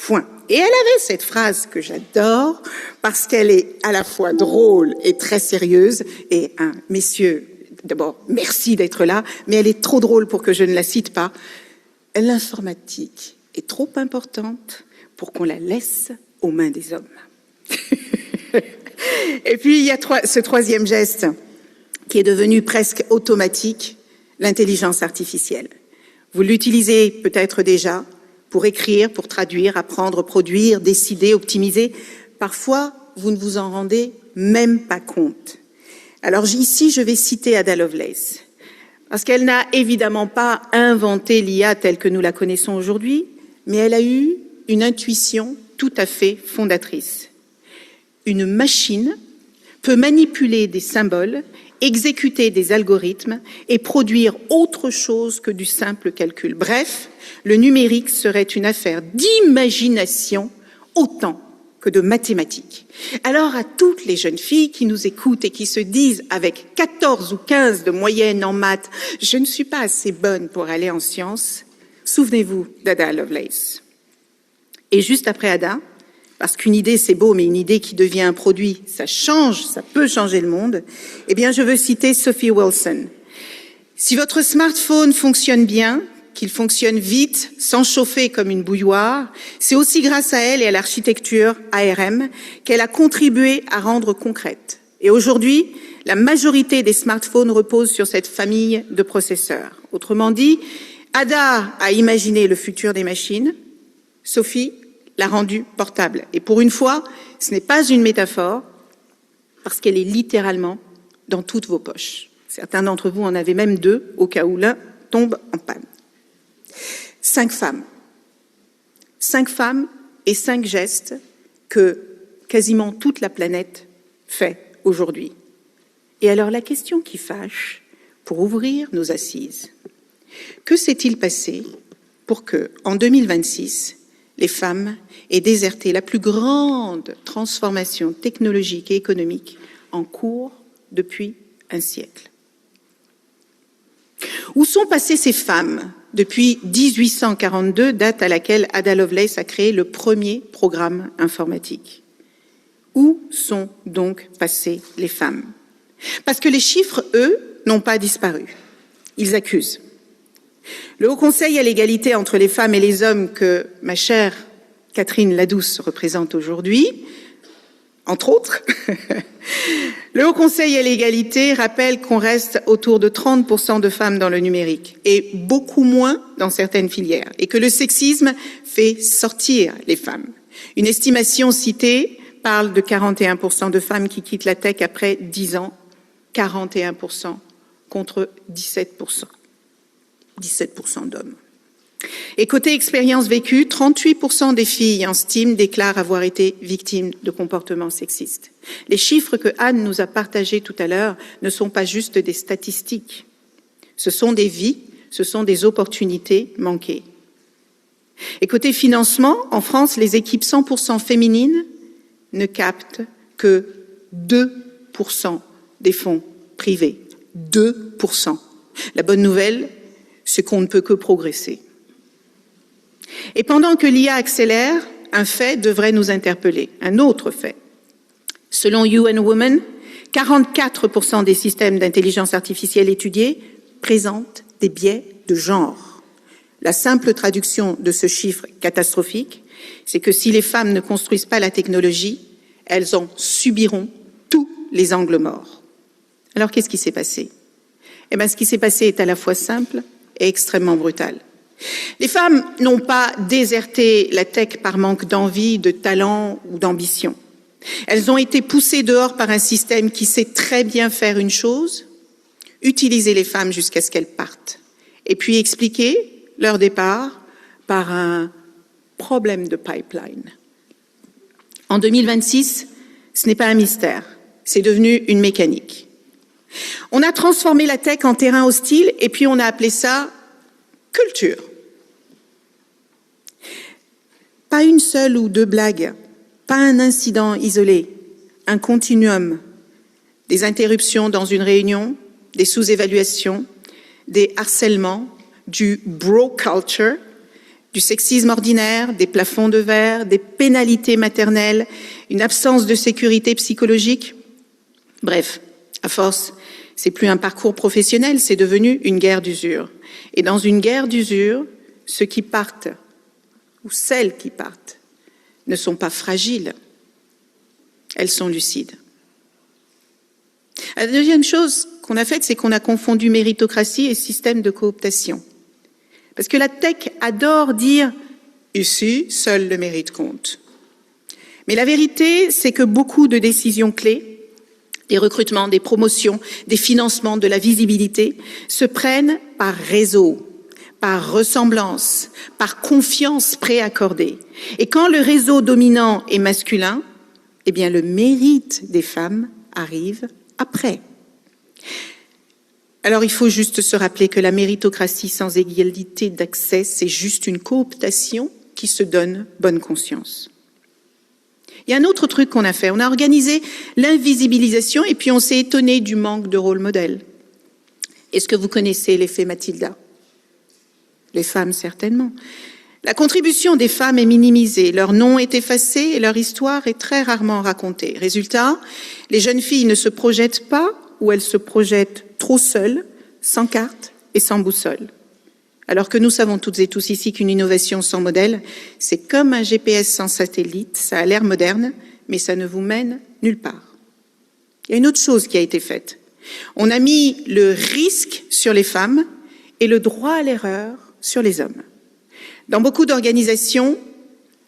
Point. Et elle avait cette phrase que j'adore parce qu'elle est à la fois drôle et très sérieuse. Et messieurs, d'abord, merci d'être là, mais elle est trop drôle pour que je ne la cite pas. L'informatique est trop importante pour qu'on la laisse aux mains des hommes. Et puis, il y a ce troisième geste qui est devenu presque automatique, l'intelligence artificielle. Vous l'utilisez peut-être déjà pour écrire, pour traduire, apprendre, produire, décider, optimiser. Parfois, vous ne vous en rendez même pas compte. Alors ici, je vais citer Ada Lovelace, parce qu'elle n'a évidemment pas inventé l'IA telle que nous la connaissons aujourd'hui, mais elle a eu une intuition tout à fait fondatrice. Une machine peut manipuler des symboles, exécuter des algorithmes et produire autre chose que du simple calcul. Bref, le numérique serait une affaire d'imagination autant que de mathématiques. Alors à toutes les jeunes filles qui nous écoutent et qui se disent avec 14 ou 15 de moyenne en maths, je ne suis pas assez bonne pour aller en sciences, souvenez-vous d'Ada Lovelace. Et juste après Ada, parce qu'une idée c'est beau, mais une idée qui devient un produit, ça change, ça peut changer le monde, eh bien je veux citer Sophie Wilson. Si votre smartphone fonctionne bien, qu'il fonctionne vite, sans chauffer comme une bouilloire, c'est aussi grâce à elle et à l'architecture ARM qu'elle a contribué à rendre concrète. Et aujourd'hui, la majorité des smartphones reposent sur cette famille de processeurs. Autrement dit, Ada a imaginé le futur des machines, Sophie l'a rendu portable. Et pour une fois, ce n'est pas une métaphore, parce qu'elle est littéralement dans toutes vos poches. Certains d'entre vous en avaient même deux, au cas où l'un tombe en panne. 5 femmes. 5 femmes et 5 gestes que quasiment toute la planète fait aujourd'hui. Et alors la question qui fâche, pour ouvrir nos assises, que s'est-il passé pour que, en 2026, les femmes aient déserté la plus grande transformation technologique et économique en cours depuis un siècle? Où sont passées ces femmes depuis 1842, date à laquelle Ada Lovelace a créé le premier programme informatique? Où sont donc passées les femmes? Parce que les chiffres, eux, n'ont pas disparu. Ils accusent. Le Haut Conseil à l'égalité entre les femmes et les hommes que ma chère Catherine Ladouce représente aujourd'hui, entre autres, le Haut Conseil à l'égalité rappelle qu'on reste autour de 30% de femmes dans le numérique et beaucoup moins dans certaines filières et que le sexisme fait sortir les femmes. Une estimation citée parle de 41% de femmes qui quittent la tech après 10 ans, 41% contre 17%. 17% d'hommes. Et côté expérience vécue, 38% des filles en STEAM déclarent avoir été victimes de comportements sexistes. Les chiffres que Anne nous a partagés tout à l'heure ne sont pas juste des statistiques. Ce sont des vies, ce sont des opportunités manquées. Et côté financement, en France, les équipes 100% féminines ne captent que 2% des fonds privés. 2%. La bonne nouvelle, c'est qu'on ne peut que progresser. Et pendant que l'IA accélère, un fait devrait nous interpeller, un autre fait. Selon UN Women, 44% des systèmes d'intelligence artificielle étudiés présentent des biais de genre. La simple traduction de ce chiffre catastrophique, c'est que si les femmes ne construisent pas la technologie, elles en subiront tous les angles morts. Alors qu'est-ce qui s'est passé? Eh bien, ce qui s'est passé est à la fois simple et extrêmement brutal. Les femmes n'ont pas déserté la tech par manque d'envie, de talent ou d'ambition. Elles ont été poussées dehors par un système qui sait très bien faire une chose, utiliser les femmes jusqu'à ce qu'elles partent, et puis expliquer leur départ par un problème de pipeline. En 2026, ce n'est pas un mystère, c'est devenu une mécanique. On a transformé la tech en terrain hostile et puis on a appelé ça culture. Pas une seule ou deux blagues, pas un incident isolé, un continuum, des interruptions dans une réunion, des sous-évaluations, des harcèlements, du bro culture, Du sexisme ordinaire, des plafonds de verre, des pénalités maternelles, une absence de sécurité psychologique. Bref, à force, c'est plus un parcours professionnel, c'est devenu une guerre d'usure. Et dans une guerre d'usure, ceux qui partent, ou celles qui partent, ne sont pas fragiles, elles sont lucides. La deuxième chose qu'on a faite, c'est qu'on a confondu méritocratie et système de cooptation. Parce que la tech adore dire « ici, seul le mérite compte ». Mais la vérité, c'est que beaucoup de décisions clés, des recrutements, des promotions, des financements, de la visibilité, se prennent par réseau, par ressemblance, par confiance préaccordée. Et quand le réseau dominant est masculin, eh bien le mérite des femmes arrive après. Alors il faut juste se rappeler que la méritocratie sans égalité d'accès, c'est juste une cooptation qui se donne bonne conscience. Il y a un autre truc qu'on a fait, on a organisé l'invisibilisation et puis on s'est étonné du manque de rôle modèle. Est-ce que vous connaissez l'effet Mathilda? Les femmes, certainement. La contribution des femmes est minimisée, leur nom est effacé et leur histoire est très rarement racontée. Résultat, les jeunes filles ne se projettent pas ou elles se projettent trop seules, sans carte et sans boussole. Alors que nous savons toutes et tous ici qu'une innovation sans modèle, c'est comme un GPS sans satellite, ça a l'air moderne, mais ça ne vous mène nulle part. Il y a une autre chose qui a été faite. On a mis le risque sur les femmes et le droit à l'erreur sur les hommes. Dans beaucoup d'organisations,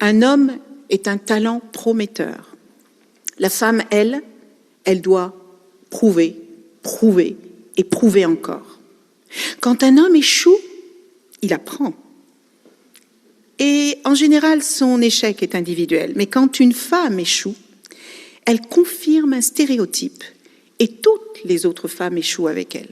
un homme est un talent prometteur. La femme, elle doit prouver et prouver encore. Quand un homme échoue, il apprend. Et en général, son échec est individuel. Mais quand une femme échoue, elle confirme un stéréotype et toutes les autres femmes échouent avec elle.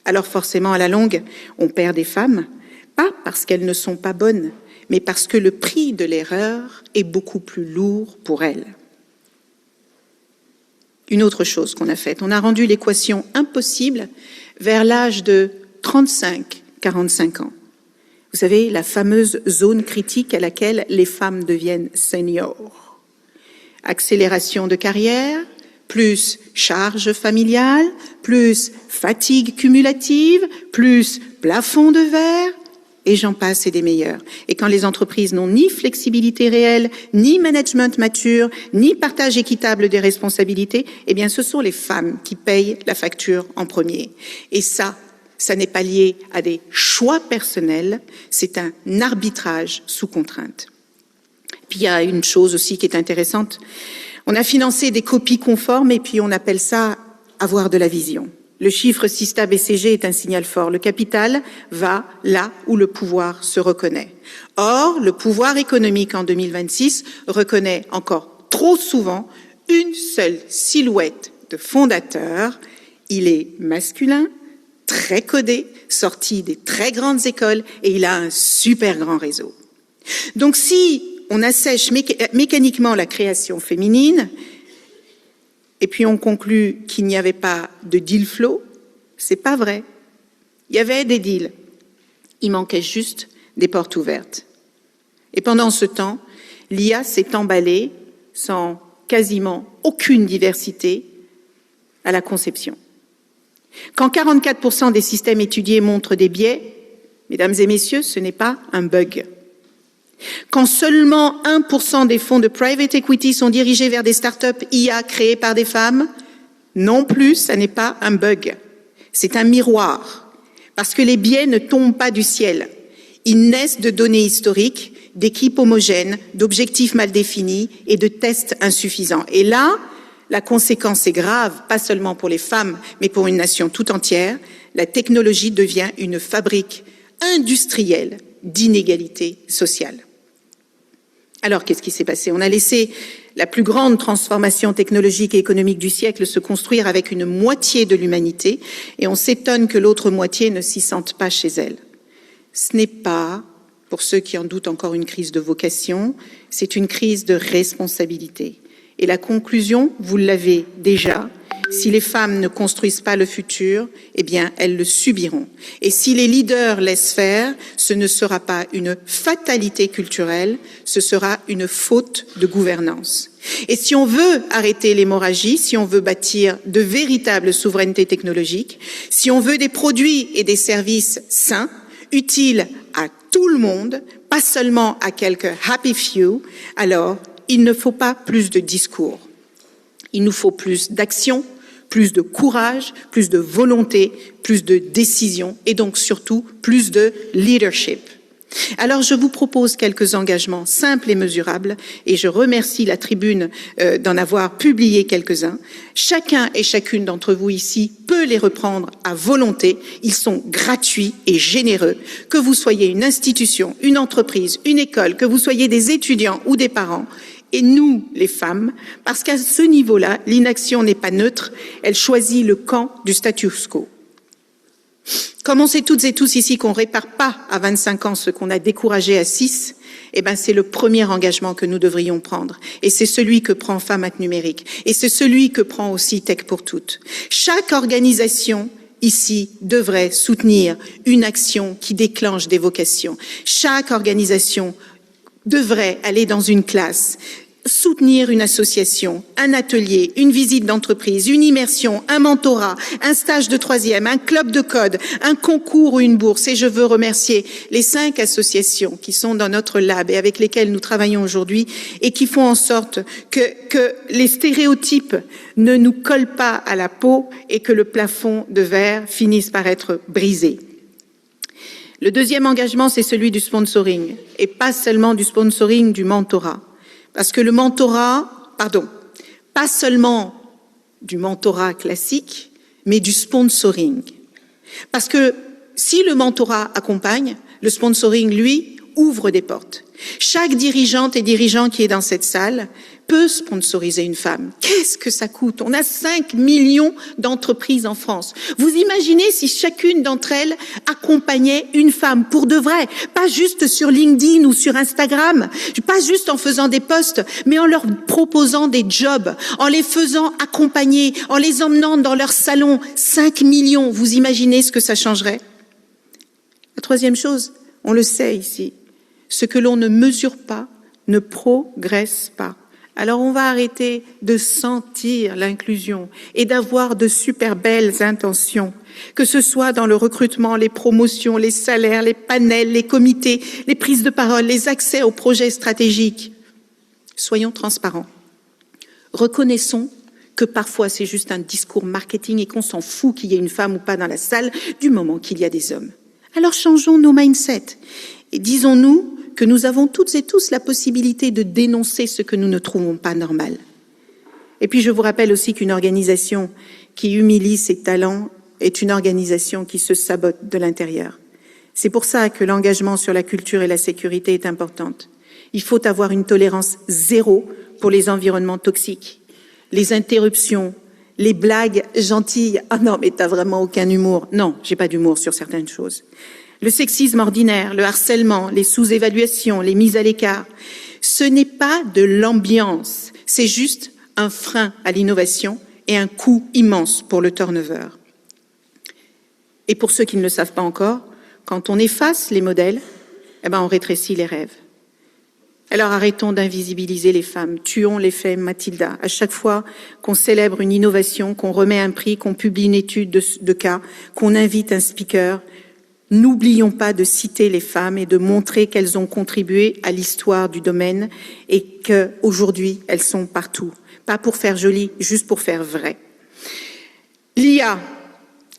Alors forcément, à la longue, on perd des femmes, pas parce qu'elles ne sont pas bonnes, mais parce que le prix de l'erreur est beaucoup plus lourd pour elles. Une autre chose qu'on a faite, on a rendu l'équation impossible vers l'âge de 35-45 ans. Vous savez, la fameuse zone critique à laquelle les femmes deviennent seniors. Accélération de carrière, plus charge familiale, plus fatigue cumulative, plus plafond de verre, et j'en passe et des meilleurs. Et quand les entreprises n'ont ni flexibilité réelle, ni management mature, ni partage équitable des responsabilités, eh bien ce sont les femmes qui payent la facture en premier. Et ça n'est pas lié à des choix personnels, c'est un arbitrage sous contrainte. Puis il y a une chose aussi qui est intéressante. On a financé des copies conformes et puis on appelle ça avoir de la vision. Le chiffre Sista BCG est un signal fort. Le capital va là où le pouvoir se reconnaît. Or, le pouvoir économique en 2026 reconnaît encore trop souvent une seule silhouette de fondateur. Il est masculin, très codé, sorti des très grandes écoles et il a un super grand réseau. Donc si on assèche mécaniquement la création féminine, et puis on conclut qu'il n'y avait pas de deal flow, c'est pas vrai. Il y avait des deals. Il manquait juste des portes ouvertes. Et pendant ce temps, l'IA s'est emballée sans quasiment aucune diversité à la conception. Quand 44% des systèmes étudiés montrent des biais, mesdames et messieurs, ce n'est pas un bug. Quand seulement 1% des fonds de private equity sont dirigés vers des startups IA créées par des femmes, non plus, ça n'est pas un bug. C'est un miroir. Parce que les biais ne tombent pas du ciel. Ils naissent de données historiques, d'équipes homogènes, d'objectifs mal définis et de tests insuffisants. Et là, la conséquence est grave, pas seulement pour les femmes, mais pour une nation tout entière. La technologie devient une fabrique industrielle d'inégalités sociales. Alors, qu'est-ce qui s'est passé? On a laissé la plus grande transformation technologique et économique du siècle se construire avec une moitié de l'humanité et on s'étonne que l'autre moitié ne s'y sente pas chez elle. Ce n'est pas, pour ceux qui en doutent encore, une crise de vocation, c'est une crise de responsabilité. Et la conclusion, vous l'avez déjà, Si les femmes ne construisent pas le futur, eh bien, elles le subiront. Et si les leaders laissent faire, ce ne sera pas une fatalité culturelle, ce sera une faute de gouvernance. Et si on veut arrêter l'hémorragie, si on veut bâtir de véritables souverainetés technologiques, si on veut des produits et des services sains, utiles à tout le monde, pas seulement à quelques happy few, alors il ne faut pas plus de discours. Il nous faut plus d'action, plus de courage, plus de volonté, plus de décision et donc surtout plus de leadership. Alors je vous propose quelques engagements simples et mesurables et je remercie la tribune d'en avoir publié quelques-uns. Chacun et chacune d'entre vous ici peut les reprendre à volonté. Ils sont gratuits et généreux. Que vous soyez une institution, une entreprise, une école, que vous soyez des étudiants ou des parents, et nous, les femmes, parce qu'à ce niveau-là, l'inaction n'est pas neutre, elle choisit le camp du status quo. Comme on sait toutes et tous ici qu'on ne répare pas à 25 ans ce qu'on a découragé à 6, eh ben c'est le premier engagement que nous devrions prendre. Et c'est celui que prend Femmes Act Numérique. Et c'est celui que prend aussi Tech pour Toutes. Chaque organisation ici devrait soutenir une action qui déclenche des vocations. Chaque organisation devrait aller dans une classe, soutenir une association, un atelier, une visite d'entreprise, une immersion, un mentorat, un stage de 3e, un club de code, un concours ou une bourse. Et je veux remercier les 5 associations qui sont dans notre lab et avec lesquelles nous travaillons aujourd'hui et qui font en sorte que les stéréotypes ne nous collent pas à la peau et que le plafond de verre finisse par être brisé. Le deuxième engagement, c'est celui du sponsoring, et pas seulement du sponsoring, du mentorat. Parce que le mentorat, pas seulement du mentorat classique, mais du sponsoring. Parce que si le mentorat accompagne, le sponsoring, lui, ouvre des portes. Chaque dirigeante et dirigeant qui est dans cette salle peut sponsoriser une femme. Qu'est-ce que ça coûte? On a 5 millions d'entreprises en France. Vous imaginez si chacune d'entre elles accompagnait une femme pour de vrai, pas juste sur LinkedIn ou sur Instagram, pas juste en faisant des posts, mais en leur proposant des jobs, en les faisant accompagner, en les emmenant dans leur salon. 5 millions, vous imaginez ce que ça changerait? La troisième chose, on le sait ici, ce que l'on ne mesure pas ne progresse pas. Alors on va arrêter de sentir l'inclusion et d'avoir de super belles intentions, que ce soit dans le recrutement, les promotions, les salaires, les panels, les comités, les prises de parole, les accès aux projets stratégiques. Soyons transparents. Reconnaissons que parfois c'est juste un discours marketing et qu'on s'en fout qu'il y ait une femme ou pas dans la salle du moment qu'il y a des hommes. Alors changeons nos mindsets et disons-nous que nous avons toutes et tous la possibilité de dénoncer ce que nous ne trouvons pas normal. Et puis je vous rappelle aussi qu'une organisation qui humilie ses talents est une organisation qui se sabote de l'intérieur. C'est pour ça que l'engagement sur la culture et la sécurité est importante. Il faut avoir une tolérance zéro pour les environnements toxiques, les interruptions, les blagues gentilles. « Ah non, mais t'as vraiment aucun humour. » Non, j'ai pas d'humour sur certaines choses. Le sexisme ordinaire, le harcèlement, les sous-évaluations, les mises à l'écart. Ce n'est pas de l'ambiance, c'est juste un frein à l'innovation et un coût immense pour le turnover. Et pour ceux qui ne le savent pas encore, quand on efface les modèles, on rétrécit les rêves. Alors arrêtons d'invisibiliser les femmes, tuons l'effet Mathilda. À chaque fois qu'on célèbre une innovation, qu'on remet un prix, qu'on publie une étude de cas, qu'on invite un speaker, n'oublions pas de citer les femmes et de montrer qu'elles ont contribué à l'histoire du domaine et qu'aujourd'hui, elles sont partout. Pas pour faire joli, juste pour faire vrai. L'IA,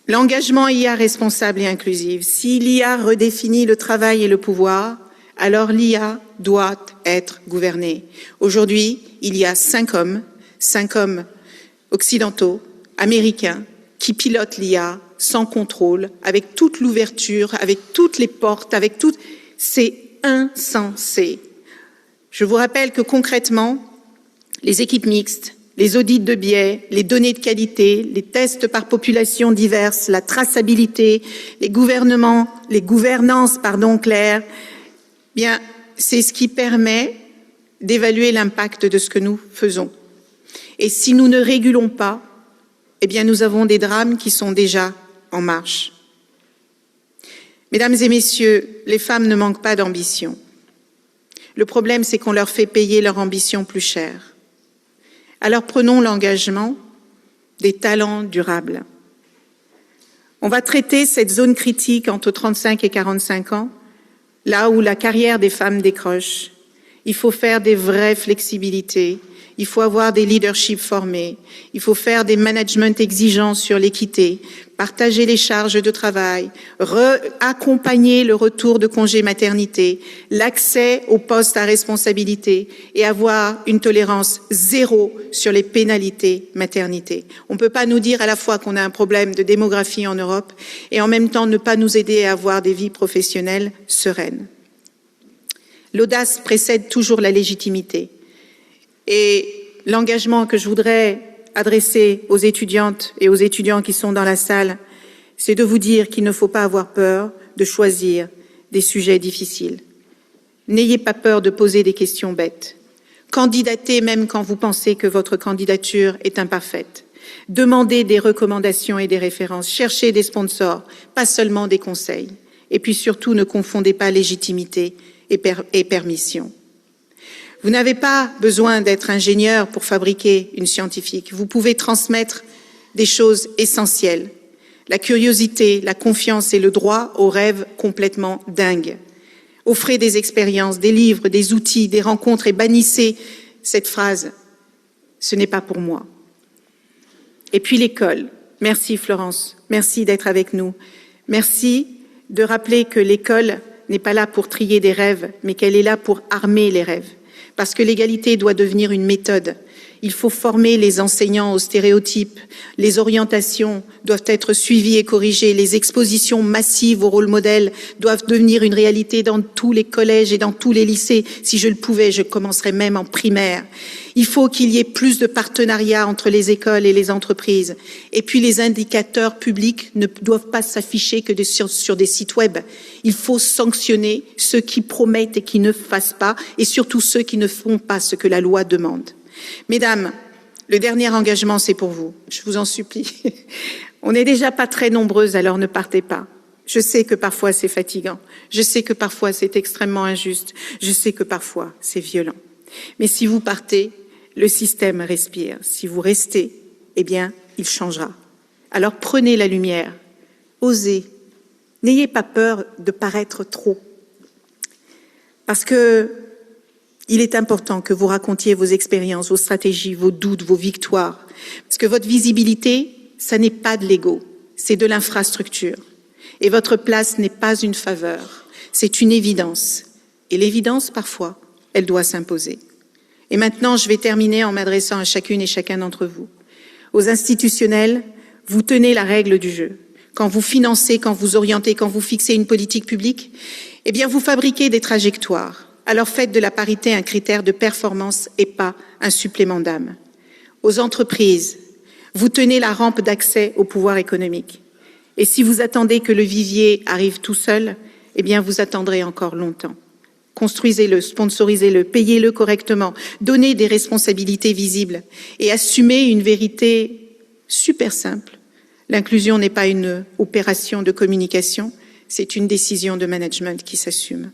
l'engagement IA responsable et inclusive. Si l'IA redéfinit le travail et le pouvoir, alors l'IA doit être gouvernée. Aujourd'hui, il y a 5 hommes occidentaux, américains, qui pilotent l'IA sans contrôle, avec toute l'ouverture, avec toutes les portes, avec tout. C'est insensé. Je vous rappelle que concrètement, les équipes mixtes, les audits de biais, les données de qualité, les tests par population diverses, la traçabilité, les gouvernances, claires, bien, c'est ce qui permet d'évaluer l'impact de ce que nous faisons. Et si nous ne régulons pas, eh bien, nous avons des drames qui sont déjà en marche. Mesdames et messieurs, les femmes ne manquent pas d'ambition. Le problème, c'est qu'on leur fait payer leur ambition plus cher. Alors prenons l'engagement des talents durables. On va traiter cette zone critique entre 35 et 45 ans, là où la carrière des femmes décroche. Il faut faire des vraies flexibilités, il faut avoir des leaderships formés, il faut faire des managements exigeants sur l'équité, partager les charges de travail, accompagner le retour de congé maternité, l'accès aux postes à responsabilité et avoir une tolérance zéro sur les pénalités maternité. On ne peut pas nous dire à la fois qu'on a un problème de démographie en Europe et en même temps ne pas nous aider à avoir des vies professionnelles sereines. L'audace précède toujours la légitimité. Et l'engagement que je voudrais adresser aux étudiantes et aux étudiants qui sont dans la salle, c'est de vous dire qu'il ne faut pas avoir peur de choisir des sujets difficiles. N'ayez pas peur de poser des questions bêtes. Candidatez même quand vous pensez que votre candidature est imparfaite. Demandez des recommandations et des références. Cherchez des sponsors, pas seulement des conseils. Et puis surtout, ne confondez pas légitimité et permission. Vous n'avez pas besoin d'être ingénieur pour fabriquer une scientifique. Vous pouvez transmettre des choses essentielles. La curiosité, la confiance et le droit aux rêves complètement dingues. Offrez des expériences, des livres, des outils, des rencontres et bannissez cette phrase « ce n'est pas pour moi ». Et puis l'école. Merci Florence, merci d'être avec nous. Merci de rappeler que l'école n'est pas là pour trier des rêves, mais qu'elle est là pour armer les rêves. Parce que l'égalité doit devenir une méthode. Il faut former les enseignants aux stéréotypes. Les orientations doivent être suivies et corrigées. Les expositions massives aux rôles modèles doivent devenir une réalité dans tous les collèges et dans tous les lycées. Si je le pouvais, je commencerais même en primaire. Il faut qu'il y ait plus de partenariats entre les écoles et les entreprises. Et puis les indicateurs publics ne doivent pas s'afficher que sur des sites web. Il faut sanctionner ceux qui promettent et qui ne fassent pas, et surtout ceux qui ne font pas ce que la loi demande. Mesdames, le dernier engagement, c'est pour vous. Je vous en supplie. On n'est déjà pas très nombreuses, alors ne partez pas. Je sais que parfois c'est fatigant. Je sais que parfois c'est extrêmement injuste. Je sais que parfois c'est violent. Mais si vous partez, le système respire. Si vous restez, eh bien, il changera. Alors prenez la lumière. Osez. N'ayez pas peur de paraître trop. Parce que il est important que vous racontiez vos expériences, vos stratégies, vos doutes, vos victoires. Parce que votre visibilité, ça n'est pas de l'ego, c'est de l'infrastructure. Et votre place n'est pas une faveur, c'est une évidence. Et l'évidence, parfois, elle doit s'imposer. Et maintenant, je vais terminer en m'adressant à chacune et chacun d'entre vous. Aux institutionnels, vous tenez la règle du jeu. Quand vous financez, quand vous orientez, quand vous fixez une politique publique, eh bien, vous fabriquez des trajectoires. Alors faites de la parité un critère de performance et pas un supplément d'âme. Aux entreprises, vous tenez la rampe d'accès au pouvoir économique. Et si vous attendez que le vivier arrive tout seul, eh bien vous attendrez encore longtemps. Construisez-le, sponsorisez-le, payez-le correctement, donnez des responsabilités visibles et assumez une vérité super simple. L'inclusion n'est pas une opération de communication, c'est une décision de management qui s'assume.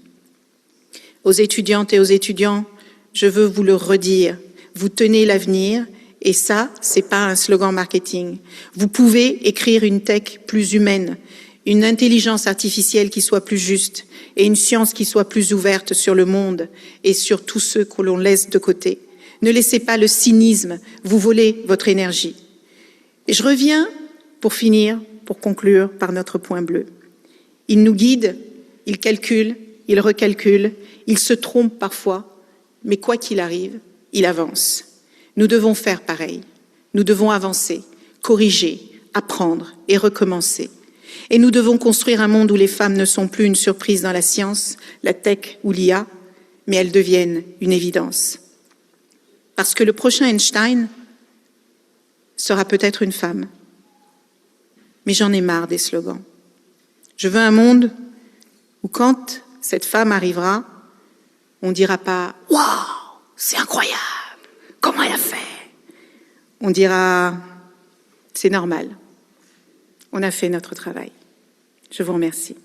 Aux étudiantes et aux étudiants, je veux vous le redire, vous tenez l'avenir et ça, c'est pas un slogan marketing. Vous pouvez écrire une tech plus humaine, une intelligence artificielle qui soit plus juste et une science qui soit plus ouverte sur le monde et sur tous ceux que l'on laisse de côté. Ne laissez pas le cynisme vous voler votre énergie. Et je reviens, pour finir, pour conclure par notre point bleu. Il nous guide, il calcule, il recalcule, il se trompe parfois, mais quoi qu'il arrive, il avance. Nous devons faire pareil. Nous devons avancer, corriger, apprendre et recommencer. Et nous devons construire un monde où les femmes ne sont plus une surprise dans la science, la tech ou l'IA, mais elles deviennent une évidence. Parce que le prochain Einstein sera peut-être une femme. Mais j'en ai marre des slogans. Je veux un monde où quand cette femme arrivera, on ne dira pas « Waouh, c'est incroyable, comment elle a fait ?» On dira « C'est normal. On a fait notre travail. Je vous remercie.